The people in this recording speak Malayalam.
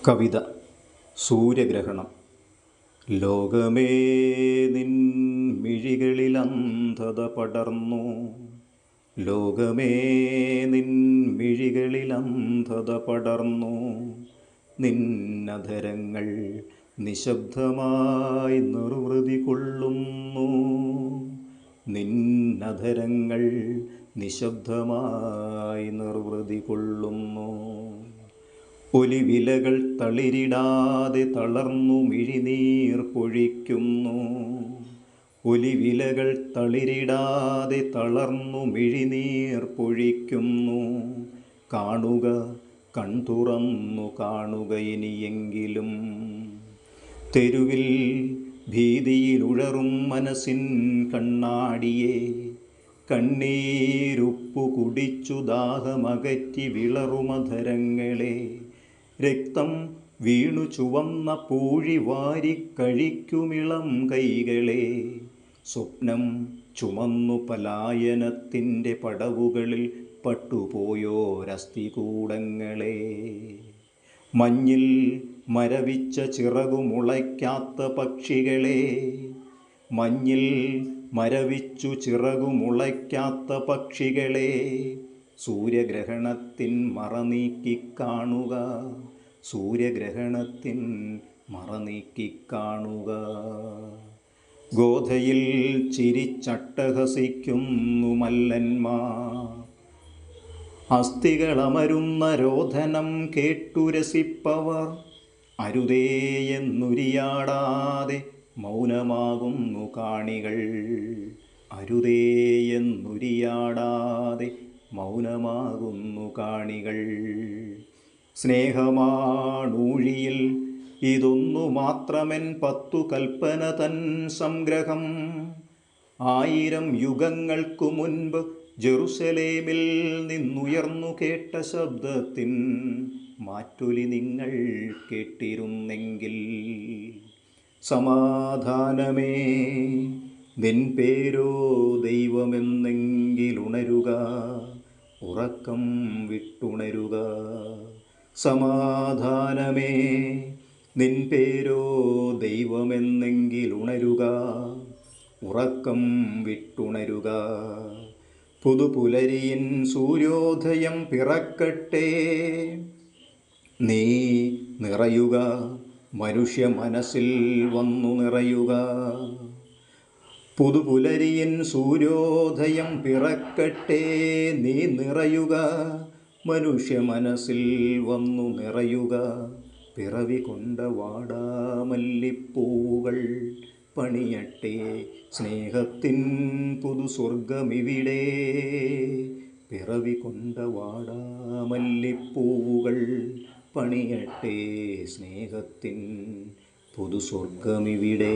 കവിത സൂര്യഗ്രഹണം. ലോകമേ നിൻ മിഴികളിൽ അന്ധത പടർന്നു, ലോകമേ നിൻ മിഴികളിൽ അന്ധത പടർന്നു, നിന്നധരങ്ങൾ നിശബ്ദമായി നിർവൃതി കൊള്ളുന്നു, നിന്നധരങ്ങൾ നിശബ്ദമായി നിർവൃതി കൊള്ളുന്നു. ഒലിവിലകൾ തളിരിടാതെ തളർന്നു മിഴിനീർ പൊഴിക്കുന്നു, ഒലിവിലകൾ തളിരിടാതെ തളർന്നു മിഴിനീർ പൊഴിക്കുന്നു. കാണുക, കൺതുറന്നു കാണുക ഇനിയെങ്കിലും. തെരുവിൽ ഭീതിയിലുഴറും മനസ്സിൻ കണ്ണാടിയെ, കണ്ണീരുപ്പു കുടിച്ചു ദാഹമകറ്റി വിളറുമധരങ്ങളെ, രക്തം വീണു ചുവന്ന പൂഴി വാരിക്കഴിക്കുമിളം കൈകളെ, സ്വപ്നം ചുമന്നു പലായനത്തിൻ്റെ പടവുകളിൽ പട്ടുപോയോരസ്ഥികൂടങ്ങളെ, മഞ്ഞിൽ മരവിച്ച ചിറകുമുളയ്ക്കാത്ത പക്ഷികളെ, മഞ്ഞിൽ മരവിച്ചു ചിറകുമുളയ്ക്കാത്ത പക്ഷികളെ, സൂര്യഗ്രഹണത്തിൻ മറനീക്കിക്കാണുക, സൂര്യഗ്രഹണത്തിൻ മറനീക്കിക്കാണുക. ഗോധയിൽ ചിരിച്ചട്ടഹസിക്കുന്നു മല്ലന്മാർ, അസ്ഥികളമരുന്ന രോധനം കേട്ടുരസിപ്പവർ, അരുതേയെന്നുരിയാടാതെ മൗനമാകുന്നു കാണികൾ, അരുതേയെന്നുരിയാടാതെ മൗനമാകുന്നു കാണികൾ. സ്നേഹമാണൂഴിയിൽ ഇതൊന്നു മാത്രമെൻ 10 കൽപ്പന തൻ സംഗ്രഹം. 1000 യുഗങ്ങൾക്കു മുൻപ് ജെറുസലേമിൽ നിന്നുയർന്നു കേട്ട ശബ്ദത്തിൻ മാറ്റൊലി നിങ്ങൾ കേട്ടിരുന്നെങ്കിൽ. സമാധാനമേ നിൻ പേരോ ദൈവമെന്നെങ്കിലുണരുക, ഉറക്കം വിട്ടുണരുക. സമാധാനമേ നിൻ പേരോ ദൈവമെന്നെങ്കിലുണരുക, ഉറക്കം വിട്ടുണരുക. പുതുപുലരിയിൻ സൂര്യോദയം പിറക്കട്ടെ, നീ നിറയുക, മനുഷ്യ മനസ്സിൽ വന്നു നിറയുക. പുതുപുലരിയിൻ സൂര്യോദയം പിറക്കട്ടെ, നീ നിറയുക, മനുഷ്യ മനസ്സിൽ വന്നു നിറയുക. പിറവി കൊണ്ട വാടാമല്ലിപ്പൂവുകൾ പണിയട്ടെ സ്നേഹത്തിൻ പുതുസ്വർഗമിവിടെ. പിറവി കൊണ്ട വാടാമല്ലിപ്പൂവുകൾ പണിയട്ടെ സ്നേഹത്തിൻ പുതുസ്വർഗമിവിടെ.